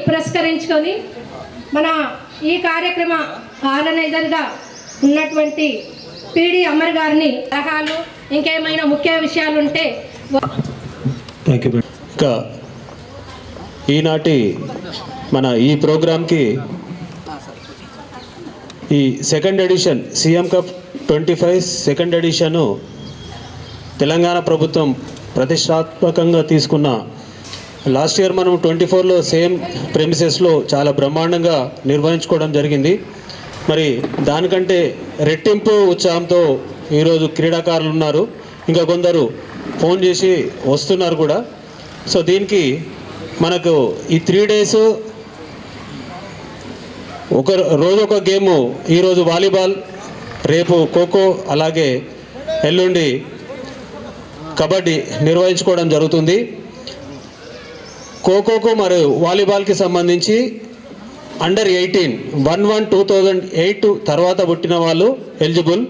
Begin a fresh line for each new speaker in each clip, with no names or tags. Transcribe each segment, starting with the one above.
పురస్కరించుకొని మన ఈ కార్యక్రమ ఆర్గనైజర్గా ఉన్నటువంటి పిడి అమర్ గారిని సలహాలు ఇంకేమైనా ముఖ్య విషయాలు ఉంటే
ఇంకా ఈనాటి మన ఈ ప్రోగ్రాంకి ఈ second edition CM cup 25 second edition Telangana ప్రభుత్వం ప్రతిష్టాత్మకంగా తీసుకున్న లాస్ట్ ఇయర్ మనం 24లో సేమ్ ప్రెమిసెస్లో చాలా బ్రహ్మాండంగా నిర్వహించుకోవడం జరిగింది. మరి దానికంటే రెట్టింపు ఉత్సాహంతో ఈరోజు క్రీడాకారులు ఉన్నారు, ఇంకా కొందరు ఫోన్ చేసి వస్తున్నారు కూడా. సో దీనికి మనకు ఈ 3 డేస్ ఒక రోజు ఒక గేము, ఈరోజు వాలీబాల్, రేపు ఖోఖో, అలాగే ఎల్లుండి కబడ్డీ నిర్వహించుకోవడం జరుగుతుంది. ఖోఖోకు మరియు వాలీబాల్కి సంబంధించి అండర్ 18 2008 తర్వాత పుట్టిన వాళ్ళు ఎలిజిబుల్,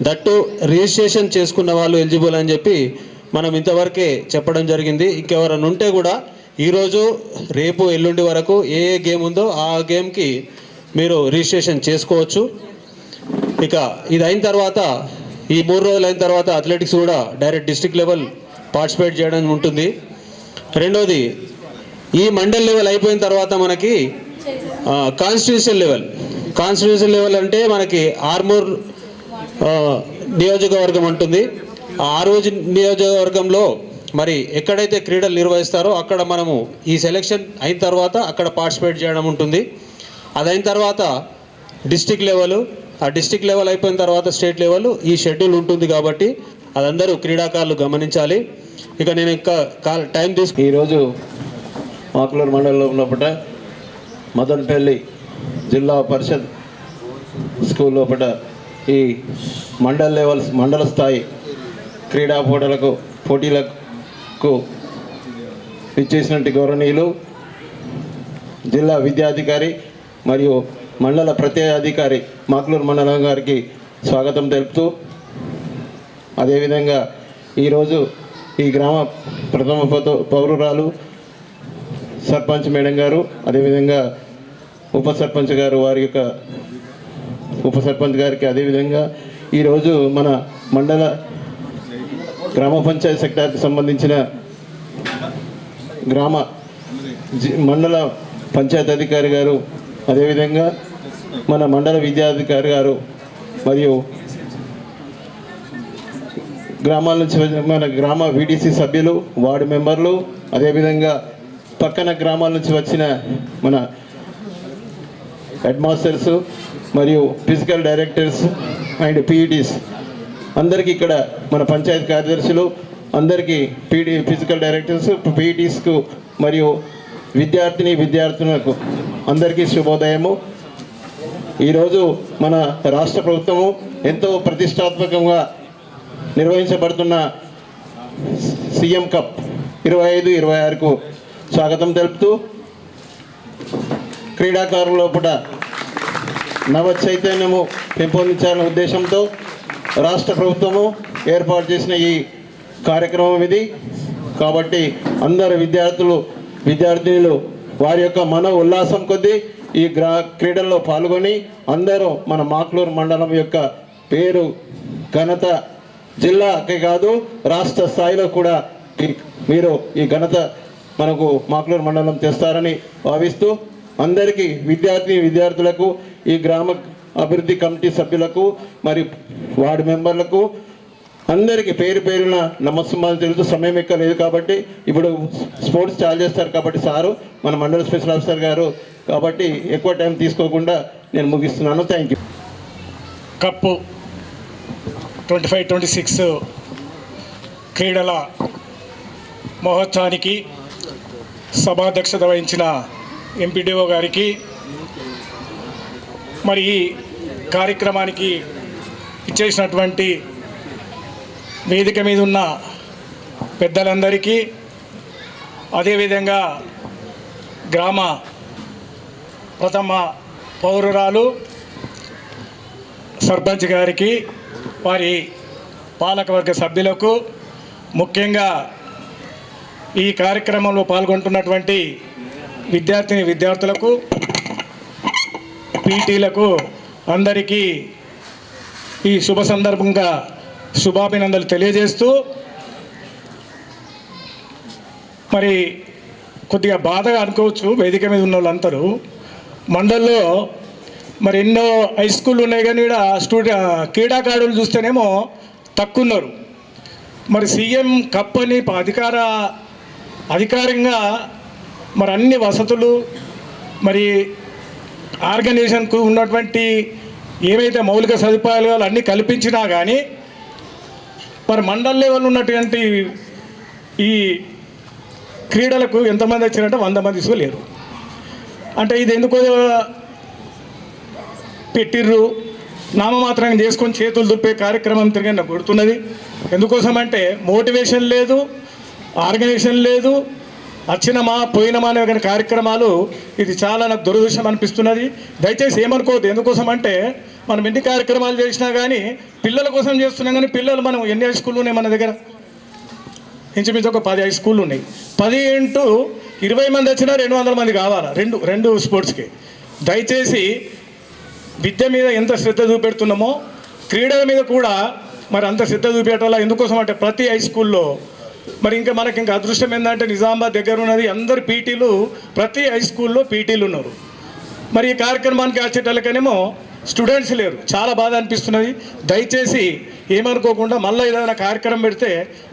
దట్టు రిజిస్ట్రేషన్ చేసుకున్న వాళ్ళు ఎలిజిబుల్ అని చెప్పి మనం ఇంతవరకే చెప్పడం జరిగింది. ఇంకెవరైనా ఉంటే కూడా ఈరోజు రేపు ఎల్లుండి వరకు ఏ గేమ్ ఉందో ఆ గేమ్కి మీరు రిజిస్ట్రేషన్ చేసుకోవచ్చు. ఇక ఇది అయిన తర్వాత ఈ 3 రోజులు అయిన తర్వాత అథ్లెటిక్స్ కూడా డైరెక్ట్ డిస్ట్రిక్ట్ లెవెల్ పార్టిసిపేట్ చేయడం ఉంటుంది. రెండోది ఈ మండల్ లెవెల్ అయిపోయిన తర్వాత మనకి కాన్స్టిట్యూషన్ లెవెల్ అంటే మనకి ఆర్మూర్ నియోజకవర్గం ఉంటుంది. ఆ ఆర్మూర్ నియోజకవర్గంలో మరి ఎక్కడైతే క్రీడలు నిర్వహిస్తారో అక్కడ మనము ఈ సెలెక్షన్ అయిన తర్వాత అక్కడ పార్టిసిపేట్ చేయడం ఉంటుంది. అదైన తర్వాత డిస్ట్రిక్ట్ లెవెల్, ఆ డిస్ట్రిక్ట్ లెవెల్ అయిపోయిన తర్వాత స్టేట్ లెవెల్, ఈ షెడ్యూల్ ఉంటుంది కాబట్టి అదందరూ క్రీడాకారులు గమనించాలి. ఇక నేను ఇంకా టైం
ఈరోజు మాకులూరు మండలంలో ఉన్నప్పట మదనపల్లి జిల్లా పరిషత్ స్కూల్ లోపల ఈ మండల స్థాయి క్రీడా పోటీలకు ఇచ్చేసినట్టు గౌరవనీయులు జిల్లా విద్యాధికారి మరియు మండల ప్రత్యేక అధికారి మాకులూరు మండలం గారికి స్వాగతం తెలుపుతూ, అదేవిధంగా ఈరోజు ఈ గ్రామ ప్రథమ పౌరురాలు సర్పంచ్ మేడం గారు, అదేవిధంగా ఉప సర్పంచ్ గారు, వారి యొక్క ఉప సర్పంచ్ గారికి, అదేవిధంగా ఈరోజు మన గ్రామ పంచాయతీ సెక్టార్కి సంబంధించిన మండల పంచాయతీ అధికారి గారు, అదేవిధంగా మన మండల విద్యాధికారి గారు, మరియు గ్రామాల నుంచి మన గ్రామ వీడీసీ సభ్యులు, వార్డు మెంబర్లు, అదేవిధంగా పక్కన గ్రామాల నుంచి వచ్చిన మన హెడ్ మాస్టర్స్ మరియు ఫిజికల్ డైరెక్టర్స్ అండ్ పీఈటీస్ అందరికీ, ఇక్కడ మన పంచాయతీ కార్యదర్శులు అందరికీ, ఫిజికల్ డైరెక్టర్స్, పీఈటీస్కు మరియు విద్యార్థులకు అందరికీ శుభోదయము. ఈరోజు మన రాష్ట్ర ప్రభుత్వము ఎంతో ప్రతిష్టాత్మకంగా నిర్వహించబడుతున్న సీఎం కప్ 25-26కు స్వాగతం తెలుపుతూ, క్రీడాకారుల లోపల నవ చైతన్యము పెంపొందించాలనే ఉద్దేశంతో రాష్ట్ర ప్రభుత్వము ఏర్పాటు చేసిన ఈ కార్యక్రమం ఇది. కాబట్టి అందరు విద్యార్థినులు వారి యొక్క మన ఉల్లాసం కొద్దీ ఈ క్రీడల్లో పాల్గొని అందరూ మన మాకులూరు మండలం యొక్క పేరు ఘనత జిల్లాకే కాదు రాష్ట్ర స్థాయిలో కూడా మీరు ఈ ఘనత మనకు మాకులూరు మండలం తెస్తారని భావిస్తూ, అందరికీ విద్యార్థులకు, ఈ గ్రామ అభివృద్ధి కమిటీ సభ్యులకు, మరి వార్డు మెంబర్లకు అందరికీ పేరున నమస్కారాలు తెలుస్తూ, సమయం ఎక్కువ లేదు కాబట్టి ఇప్పుడు స్పోర్ట్స్ చాలు చేస్తారు కాబట్టి సారు మన మండల స్పెషల్ ఆఫీసర్ గారు, కాబట్టి ఎక్కువ టైం తీసుకోకుండా నేను ముగిస్తున్నాను. Thank you.
కప్పు 25-26 క్రీడల మహోత్సవానికి సభాధ్యక్షత వహించిన ఎంపీడీఓ గారికి, మరి ఈ కార్యక్రమానికి ఇచ్చేసినటువంటి వేదిక మీద ఉన్న పెద్దలందరికీ, అదేవిధంగా గ్రామ ప్రథమ పౌరురాలు సర్పంచ్ గారికి, వారి పాలకవర్గ సభ్యులకు, ముఖ్యంగా ఈ కార్యక్రమంలో పాల్గొంటున్నటువంటి విద్యార్థులకు పీటీలకు అందరికీ ఈ శుభ సందర్భంగా శుభాభినందనలు తెలియజేస్తూ, మరి కొద్దిగా బాధగా అనుకోవచ్చు వేదిక మీద ఉన్న వాళ్ళందరూ. మండల్లో మరి ఎన్నో హై స్కూళ్ళు ఉన్నాయి, కానీ ఇక్కడ క్రీడాకారులు చూస్తేనేమో తక్కువ ఉన్నారు. మరి సీఎం కప్ అని అధికారికంగా మరి అన్ని వసతులు మరి ఆర్గనైజేషన్కు ఉన్నటువంటి ఏవైతే మౌలిక సదుపాయాలు అన్నీ కల్పించినా కానీ మరి మండల్ లెవెల్ ఉన్నటువంటి ఈ క్రీడలకు ఎంతమంది వచ్చినట్టు 100 మంది లేరు. అంటే ఇది ఎందుకో పెట్టిర్రు, నామమాత్రంగా చేసుకొని చేతులు దులిపే కార్యక్రమం తిరిగి నాకు గుర్తున్నది. ఎందుకోసం అంటే మోటివేషన్ లేదు, ఆర్గనైజేషన్ లేదు, వచ్చినమా పోయినమా అనే కానీ కార్యక్రమాలు. ఇది చాలా నాకు దురదృష్టం అనిపిస్తున్నది. దయచేసి ఏమనుకోవద్దు. ఎందుకోసం అంటే మనం ఎన్ని కార్యక్రమాలు చేసినా కానీ పిల్లల కోసం చేస్తున్నాం, కానీ పిల్లలు మనం ఎన్ని హై స్కూళ్ళు ఉన్నాయి మన దగ్గర? ఇంచుమించు ఒక 10 హై స్కూళ్ళు ఉన్నాయి. 10 × 20 మంది వచ్చినా 200 మంది కావాలా రెండు స్పోర్ట్స్కి. దయచేసి విద్య మీద ఎంత శ్రద్ధ చూపెడుతున్నామో క్రీడల మీద కూడా మరి అంత శ్రద్ధ చూపెట్టాలా. ఎందుకోసం అంటే ప్రతి హై స్కూల్లో మరి మనకి ఇంకా అదృష్టం ఏంటంటే నిజామాబాద్ దగ్గర ఉన్నది. అందరు పీటీలు ప్రతి హై స్కూల్లో పీటీలు ఉన్నారు. మరి ఈ కార్యక్రమానికి వచ్చేటోళ్ళకనేమో స్టూడెంట్స్ లేరు. చాలా బాధ అనిపిస్తున్నది. దయచేసి ఏమనుకోకుండా మళ్ళీ ఏదైనా కార్యక్రమం పెడితే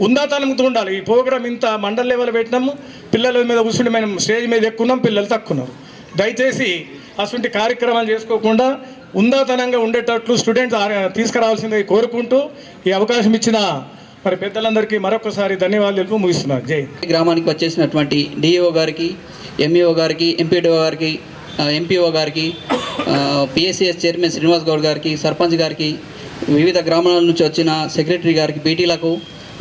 ఉన్నతానంతో ఉండాలి. ఈ ప్రోగ్రాం ఇంత మండల్ లెవెల్ పెట్టినాము, పిల్లల మీద కూర్చుండి మేము స్టేజ్ మీద ఎక్కున్నాం, పిల్లలు తక్కున్నారు. దయచేసి అటువంటి కార్యక్రమాలు చేసుకోకుండా ఉన్నతనంగా ఉండేటట్లు స్టూడెంట్స్ తీసుకురావాల్సింది కోరుకుంటూ ఈ అవకాశం ఇచ్చిన మరి పెద్దలందరికీ మరొకసారి ధన్యవాదాలు తెలుపు ముగిస్తున్నారు. జై.
గ్రామానికి వచ్చేసినటువంటి డిఈఓ గారికి, ఎంఈఓ గారికి, ఎంపీడీఓ గారికి, ఎంపీఓ గారికి, పిఎస్సిఎస్ చైర్మన్ శ్రీనివాస్ గౌడ్ గారికి, సర్పంచ్ గారికి, వివిధ గ్రామాల నుంచి వచ్చిన సెక్రటరీ గారికి, పీటీలకు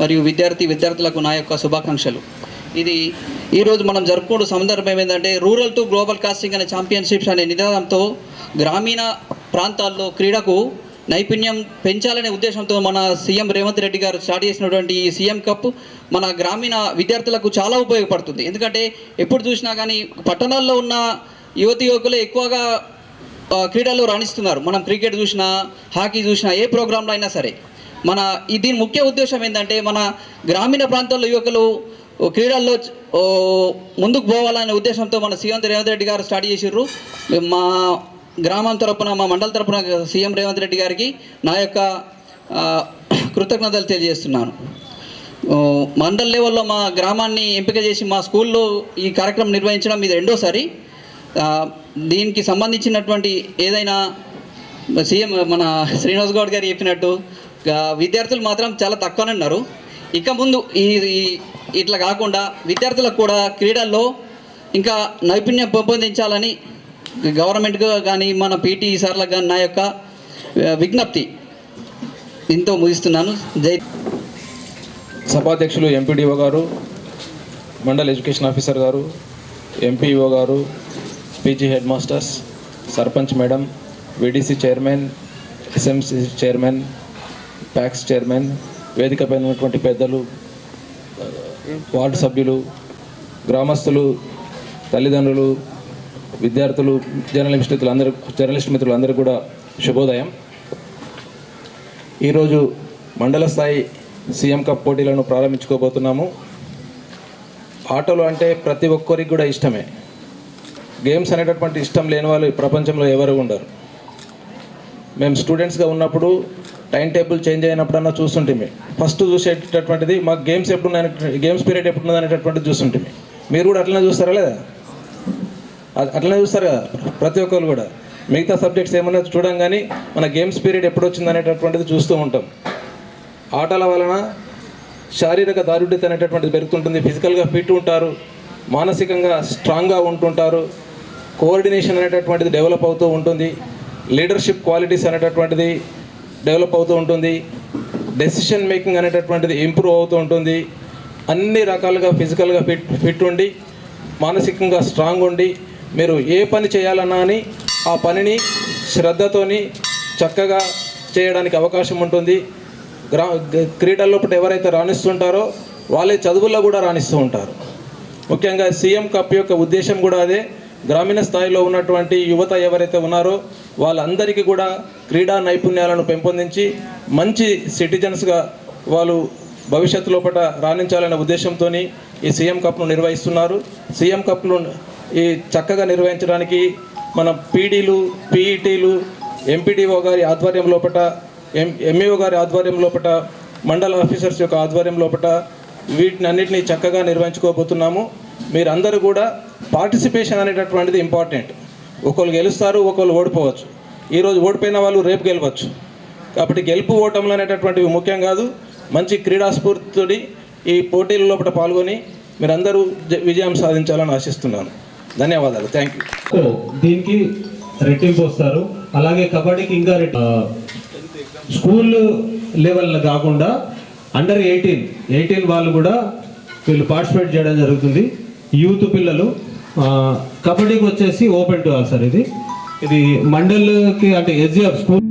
మరియు విద్యార్థులకు నా యొక్క శుభాకాంక్షలు. ఇది ఈరోజు మనం జరుపుకునే సందర్భం ఏంటంటే రూరల్ టు గ్లోబల్ కాస్టింగ్ అనే ఛాంపియన్షిప్స్ అనే నినాదంతో గ్రామీణ ప్రాంతాల్లో క్రీడకు నైపుణ్యం పెంచాలనే ఉద్దేశంతో మన సీఎం రేవంత్ రెడ్డి గారు స్టార్ట్ చేసినటువంటి ఈ సీఎం కప్ మన గ్రామీణ విద్యార్థులకు చాలా ఉపయోగపడుతుంది. ఎందుకంటే ఎప్పుడు చూసినా కానీ పట్టణాల్లో ఉన్న యువకులే ఎక్కువగా క్రీడల్లో రాణిస్తున్నారు. మనం క్రికెట్ చూసినా, హాకీ చూసినా, ఏ ప్రోగ్రాంలో అయినా సరే దీని ముఖ్య ఉద్దేశం ఏంటంటే మన గ్రామీణ ప్రాంతాల్లో యువకులు క్రీడల్లో ముందుకు పోవాలనే ఉద్దేశంతో మన సీఎం రేవంత్ రెడ్డి గారు స్టార్ట్ చేసిర్రు. మా గ్రామం తరపున, మా మండల తరపున సీఎం రేవంత్ రెడ్డి గారికి నా యొక్క కృతజ్ఞతలు తెలియజేస్తున్నాను. మండల్ లెవెల్లో మా గ్రామాన్ని ఎంపిక చేసి మా స్కూల్లో ఈ కార్యక్రమం నిర్వహించడం ఇది రెండోసారి. దీనికి సంబంధించినటువంటి ఏదైనా సీఎం మన శ్రీనివాస్ గౌడ్ గారు చెప్పినట్టు విద్యార్థులు మాత్రం చాలా తక్కువనే ఉన్నారు. ఇక ముందు ఇట్లా కాకుండా విద్యార్థులకు కూడా క్రీడల్లో ఇంకా నైపుణ్యం పెంపొందించాలని గవర్నమెంట్గా కానీ మన పీటీ సార్లకు కానీ నా యొక్క విజ్ఞప్తి. దీంతో ముగిస్తున్నాను. జై.
సభాధ్యక్షులు ఎంపీడీఓ గారు, మండల్ ఎడ్యుకేషన్ ఆఫీసర్ గారు, ఎంపీఓ గారు, PG head masters, sarpanch madam, VDC chairman, SMC chairman, packs chairman, వేదికపై ఉన్నటువంటి పెద్దలు, వార్డు సభ్యులు, గ్రామస్తులు, తల్లిదండ్రులు, విద్యార్థులు, జర్నలిస్ట్ మిత్రులందరూ కూడా శుభోదయం. ఈరోజు మండల స్థాయి సీఎం కప్ పోటీలను ప్రారంభించుకోబోతున్నాము. ఆటలు అంటే ప్రతి ఒక్కరికి కూడా ఇష్టమే. గేమ్స్ అనేటటువంటి ఇష్టం లేని వాళ్ళు ఈ ప్రపంచంలో ఎవరు ఉండరు. మేము స్టూడెంట్స్గా ఉన్నప్పుడు టైం టేబుల్ చేంజ్ అయినప్పుడన్నా చూస్తుంటే ఫస్ట్ చూసేటటువంటిది మాకు గేమ్స్ పీరియడ్ ఎప్పుడు అనేటటువంటిది చూస్తుంటే మీరు కూడా అట్లనే చూస్తారా లేదా? అట్లనే చూస్తారు కదా ప్రతి ఒక్కరు కూడా. మిగతా సబ్జెక్ట్స్ ఏమన్నా చూడం కానీ మన గేమ్స్ పీరియడ్ ఎప్పుడు వచ్చింది అనేటటువంటిది చూస్తూ ఉంటాం. ఆటల వలన శారీరక దారుఢ్యత అనేటటువంటిది పెరుగుతుంటుంది, ఫిజికల్గా ఫిట్ ఉంటారు, మానసికంగా స్ట్రాంగ్గా ఉంటుంటారు, కోఆర్డినేషన్ అనేటటువంటిది డెవలప్ అవుతూ ఉంటుంది, లీడర్షిప్ క్వాలిటీస్ అనేటటువంటిది డెవలప్ అవుతూ ఉంటుంది, డెసిషన్ మేకింగ్ అనేటటువంటిది ఇంప్రూవ్ అవుతూ ఉంటుంది. అన్ని రకాలుగా ఫిజికల్గా ఫిట్ ఉండి మానసికంగా స్ట్రాంగ్ ఉండి మీరు ఏ పని చేయాలన్నా అని ఆ పనిని శ్రద్ధతోని చక్కగా చేయడానికి అవకాశం ఉంటుంది. క్రీడల్లో ఎవరైతే రాణిస్తుంటారో వాళ్ళే చదువుల్లో కూడా రాణిస్తూ ఉంటారు. ముఖ్యంగా సీఎం కప్ యొక్క ఉద్దేశం కూడా అదే. గ్రామీణ స్థాయిలో ఉన్నటువంటి యువత ఎవరైతే ఉన్నారో వాళ్ళందరికీ కూడా క్రీడా నైపుణ్యాలను పెంపొందించి మంచి సిటిజన్స్గా వాళ్ళు భవిష్యత్తు లోపల రాణించాలనే ఉద్దేశంతో ఈ సీఎం కప్ను నిర్వహిస్తున్నారు. సీఎం కప్ను ఈ చక్కగా నిర్వహించడానికి మన పీడీలు, పీఈటీలు, ఎంపీడీఓ గారి ఆధ్వర్యం లోపల, ఎంఈఓ గారి ఆధ్వర్యం లోపల, మండల ఆఫీసర్స్ యొక్క ఆధ్వర్యం లోపల వీటిని అన్నింటినీ చక్కగా నిర్వహించుకోబోతున్నాము. మీరందరూ కూడా పార్టిసిపేషన్ అనేటటువంటిది ఇంపార్టెంట్. ఒకళ్ళు గెలుస్తారు, ఒకళ్ళు ఓడిపోవచ్చు. ఈరోజు ఓడిపోయిన వాళ్ళు రేపు గెలవచ్చు. కాబట్టి గెలుపు ఓటములు అనేటటువంటివి ముఖ్యం కాదు. మంచి క్రీడా స్ఫూర్తితో ఈ పోటీల లోపల పాల్గొని మీరందరూ విజయం సాధించాలని ఆశిస్తున్నాను. ధన్యవాదాలు. Thank you.
దీనికి రెట్టింపు వస్తారు. అలాగే కబడ్డీకి ఇంకా స్కూల్ లెవెల్ కాకుండా అండర్ 18 వాళ్ళు కూడా వీళ్ళు పార్టిసిపేట్ చేయడం జరుగుతుంది. యూత్ పిల్లలు. కబడ్డీకి వచ్చేసి ఓపెన్ టు ఆల్ సార్. ఇది మండల్కి అంటే ఎస్జిఎఫ్ స్కూల్.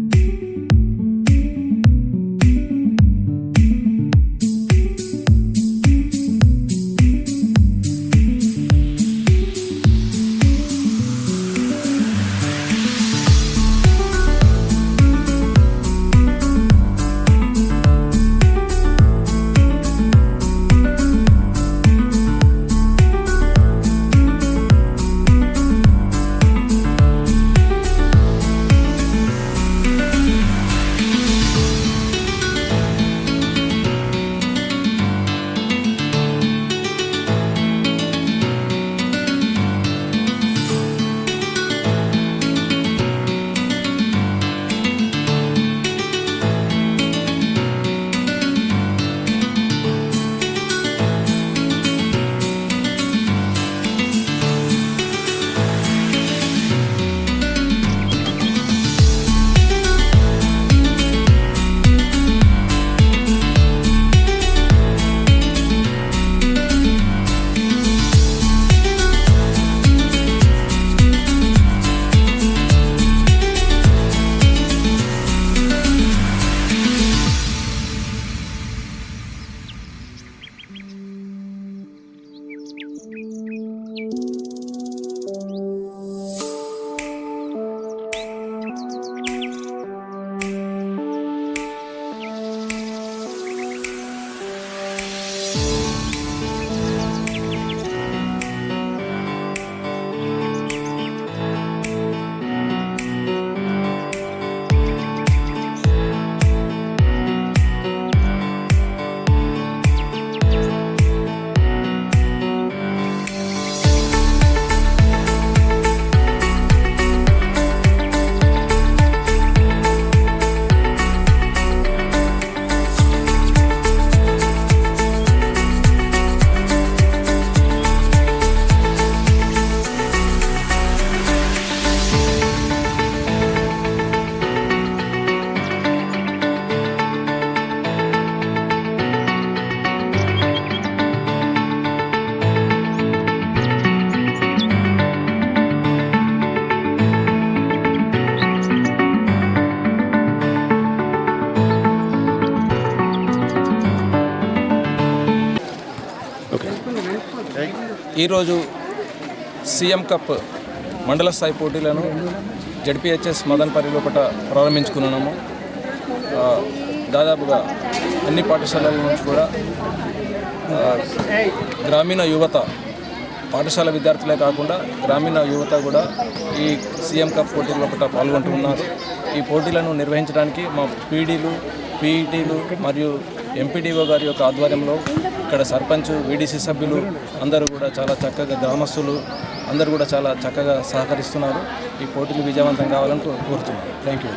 ఈరోజు సీఎం కప్ మండల స్థాయి పోటీలను జడ్పీహెచ్ఎస్ మదనపల్లి లోపల ప్రారంభించుకున్నాము. దాదాపుగా అన్ని పాఠశాలల నుంచి కూడా గ్రామీణ యువత, పాఠశాల విద్యార్థులే కాకుండా గ్రామీణ యువత కూడా ఈ సీఎం కప్ పోటీల లోపల పాల్గొంటున్నారు. ఈ పోటీలను నిర్వహించడానికి మా పీడీలు, పీఈటీలు మరియు ఎంపీడీఓ గారి యొక్క ఆధ్వర్యంలో ఇక్కడ సర్పంచ్, వీడీసీ సభ్యులు అందరూ కూడా చాలా చక్కగా, గ్రామస్తులు అందరూ కూడా చాలా చక్కగా సహకరిస్తున్నారు. ఈ పోటీలు విజయవంతం కావాలని కోరుతున్నాను. Thank you.